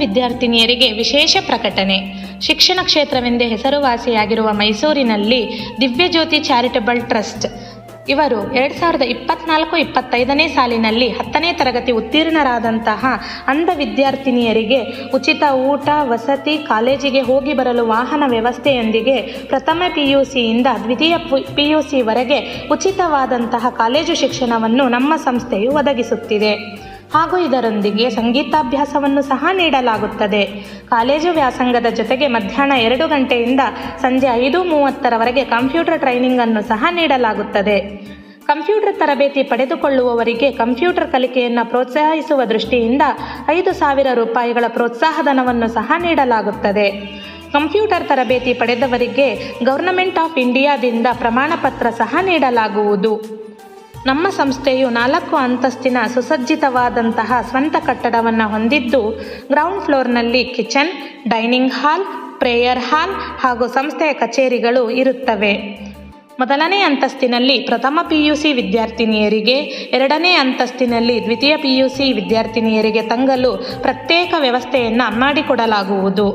ವಿದ್ಯಾರ್ಥಿನಿಯರಿಗೆ ವಿಶೇಷ ಪ್ರಕಟಣೆ. ಶಿಕ್ಷಣ ಕ್ಷೇತ್ರವೆಂದೇ ಹೆಸರುವಾಸಿಯಾಗಿರುವ ಮೈಸೂರಿನಲ್ಲಿ ದಿವ್ಯಜ್ಯೋತಿ ಚಾರಿಟಬಲ್ ಟ್ರಸ್ಟ್ ಇವರು 2024-25ನೇ ಸಾಲಿನಲ್ಲಿ 10ನೇ ತರಗತಿ ಉತ್ತೀರ್ಣರಾದಂತಹ ಅಂಧ ವಿದ್ಯಾರ್ಥಿನಿಯರಿಗೆ ಉಚಿತ ಊಟ, ವಸತಿ, ಕಾಲೇಜಿಗೆ ಹೋಗಿ ಬರಲು ವಾಹನ ವ್ಯವಸ್ಥೆಯೊಂದಿಗೆ ಪ್ರಥಮ PUCಯಿಂದ ದ್ವಿತೀಯ PUCವರೆಗೆ ಉಚಿತವಾದಂತಹ ಕಾಲೇಜು ಶಿಕ್ಷಣವನ್ನು ನಮ್ಮ ಸಂಸ್ಥೆಯು ಒದಗಿಸುತ್ತಿದೆ. ಹಾಗೂ ಇದರೊಂದಿಗೆ ಸಂಗೀತಾಭ್ಯಾಸವನ್ನು ಸಹ ನೀಡಲಾಗುತ್ತದೆ. ಕಾಲೇಜು ವ್ಯಾಸಂಗದ ಜೊತೆಗೆ ಮಧ್ಯಾಹ್ನ 2 ಗಂಟೆಯಿಂದ ಸಂಜೆ 5:30ರವರೆಗೆ ಕಂಪ್ಯೂಟರ್ ಟ್ರೈನಿಂಗ್ ಅನ್ನು ಸಹ ನೀಡಲಾಗುತ್ತದೆ. ಕಂಪ್ಯೂಟರ್ ತರಬೇತಿ ಪಡೆದುಕೊಳ್ಳುವವರಿಗೆ ಕಂಪ್ಯೂಟರ್ ಕಲಿಕೆಯನ್ನು ಪ್ರೋತ್ಸಾಹಿಸುವ ದೃಷ್ಟಿಯಿಂದ 5,000 ರೂಪಾಯಿಗಳ ಪ್ರೋತ್ಸಾಹಧನವನ್ನು ಸಹ ನೀಡಲಾಗುತ್ತದೆ. ಕಂಪ್ಯೂಟರ್ ತರಬೇತಿ ಪಡೆದವರಿಗೆ ಗವರ್ನಮೆಂಟ್ ಆಫ್ ಇಂಡಿಯಾದಿಂದ ಪ್ರಮಾಣ ಪತ್ರ ಸಹ ನೀಡಲಾಗುವುದು. ನಮ್ಮ ಸಂಸ್ಥೆಯು 4 ಅಂತಸ್ತಿನ ಸುಸಜ್ಜಿತವಾದಂತಹ ಸ್ವಂತ ಕಟ್ಟಡವನ್ನು ಹೊಂದಿದ್ದು, ಗ್ರೌಂಡ್ ಫ್ಲೋರ್ನಲ್ಲಿ kitchen, dining hall, prayer hall ಹಾಗೂ ಸಂಸ್ಥೆಯ ಕಚೇರಿಗಳು ಇರುತ್ತವೆ. ಮೊದಲನೇ ಅಂತಸ್ತಿನಲ್ಲಿ ಪ್ರಥಮ PUC ವಿದ್ಯಾರ್ಥಿನಿಯರಿಗೆ, 2ನೇ ಅಂತಸ್ತಿನಲ್ಲಿ ದ್ವಿತೀಯ PUC ವಿದ್ಯಾರ್ಥಿನಿಯರಿಗೆ ತಂಗಲು ಪ್ರತ್ಯೇಕ ವ್ಯವಸ್ಥೆಯನ್ನು ಮಾಡಿಕೊಡಲಾಗುವುದು.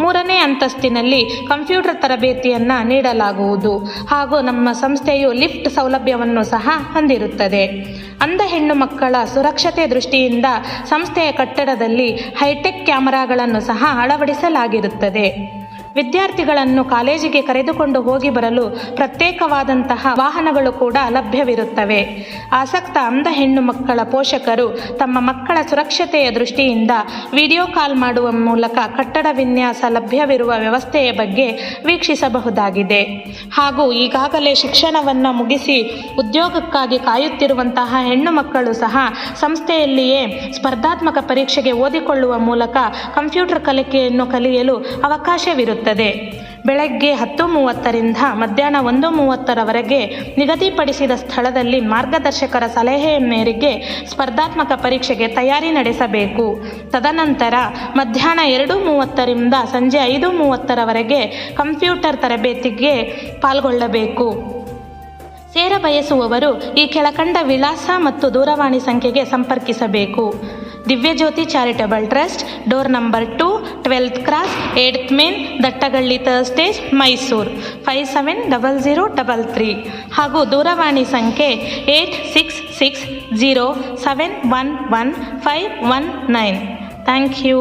3ನೇ ಅಂತಸ್ತಿನಲ್ಲಿ ಕಂಪ್ಯೂಟರ್ ತರಬೇತಿಯನ್ನು ನೀಡಲಾಗುವುದು ಹಾಗೂ ನಮ್ಮ ಸಂಸ್ಥೆಯು ಲಿಫ್ಟ್ ಸೌಲಭ್ಯವನ್ನು ಸಹ ಹೊಂದಿರುತ್ತದೆ. ಅಂಧ ಹೆಣ್ಣು ಮಕ್ಕಳ ಸುರಕ್ಷತೆ ದೃಷ್ಟಿಯಿಂದ ಸಂಸ್ಥೆಯ ಕಟ್ಟಡದಲ್ಲಿ ಹೈಟೆಕ್ ಕ್ಯಾಮೆರಾಗಳನ್ನು ಸಹ ಅಳವಡಿಸಲಾಗಿರುತ್ತದೆ. ವಿದ್ಯಾರ್ಥಿಗಳನ್ನು ಕಾಲೇಜಿಗೆ ಕರೆದುಕೊಂಡು ಹೋಗಿ ಬರಲು ಪ್ರತ್ಯೇಕವಾದಂತಹ ವಾಹನಗಳು ಕೂಡ ಲಭ್ಯವಿರುತ್ತವೆ. ಆಸಕ್ತ ಅಂಧ ಹೆಣ್ಣು ಮಕ್ಕಳ ಪೋಷಕರು ತಮ್ಮ ಮಕ್ಕಳ ಸುರಕ್ಷತೆಯ ದೃಷ್ಟಿಯಿಂದ ವಿಡಿಯೋ ಕಾಲ್ ಮಾಡುವ ಮೂಲಕ ಕಟ್ಟಡ ವಿನ್ಯಾಸ ಲಭ್ಯವಿರುವ ವ್ಯವಸ್ಥೆಯ ಬಗ್ಗೆ ವೀಕ್ಷಿಸಬಹುದಾಗಿದೆ. ಹಾಗೂ ಈಗಾಗಲೇ ಶಿಕ್ಷಣವನ್ನು ಮುಗಿಸಿ ಉದ್ಯೋಗಕ್ಕಾಗಿ ಕಾಯುತ್ತಿರುವಂತಹ ಹೆಣ್ಣು ಮಕ್ಕಳು ಸಹ ಸಂಸ್ಥೆಯಲ್ಲಿಯೇ ಸ್ಪರ್ಧಾತ್ಮಕ ಪರೀಕ್ಷೆಗೆ ಓದಿಕೊಳ್ಳುವ ಮೂಲಕ ಕಂಪ್ಯೂಟರ್ ಕಲಿಕೆಯನ್ನು ಕಲಿಯಲು ಅವಕಾಶವಿರುತ್ತದೆ. ಬೆಳಗ್ಗೆ 10:30ರಿಂದ ಮಧ್ಯಾಹ್ನ 1:30ರವರೆಗೆ ನಿಗದಿಪಡಿಸಿದ ಸ್ಥಳದಲ್ಲಿ ಮಾರ್ಗದರ್ಶಕರ ಸಲಹೆಯ ಮೇರೆಗೆ ಸ್ಪರ್ಧಾತ್ಮಕ ಪರೀಕ್ಷೆಗೆ ತಯಾರಿ ನಡೆಸಬೇಕು. ತದನಂತರ ಮಧ್ಯಾಹ್ನ 2:30ರಿಂದ ಸಂಜೆ 5:30ರವರೆಗೆ ಕಂಪ್ಯೂಟರ್ ತರಬೇತಿಗೆ ಪಾಲ್ಗೊಳ್ಳಬೇಕು. ಸೇರಬಯಸುವವರು ಈ ಕೆಳಕಂಡ ವಿಳಾಸ ಮತ್ತು ದೂರವಾಣಿ ಸಂಖ್ಯೆಗೆ ಸಂಪರ್ಕಿಸಬೇಕು. Divyajyothi charitable trust, door number 2, 12th cross, 8th main, Dattagalli third stage, Mysuru 570033 ಹಾಗೂ ದೂರವಾಣಿ ಸಂಖ್ಯೆ 8660711519. Thank you.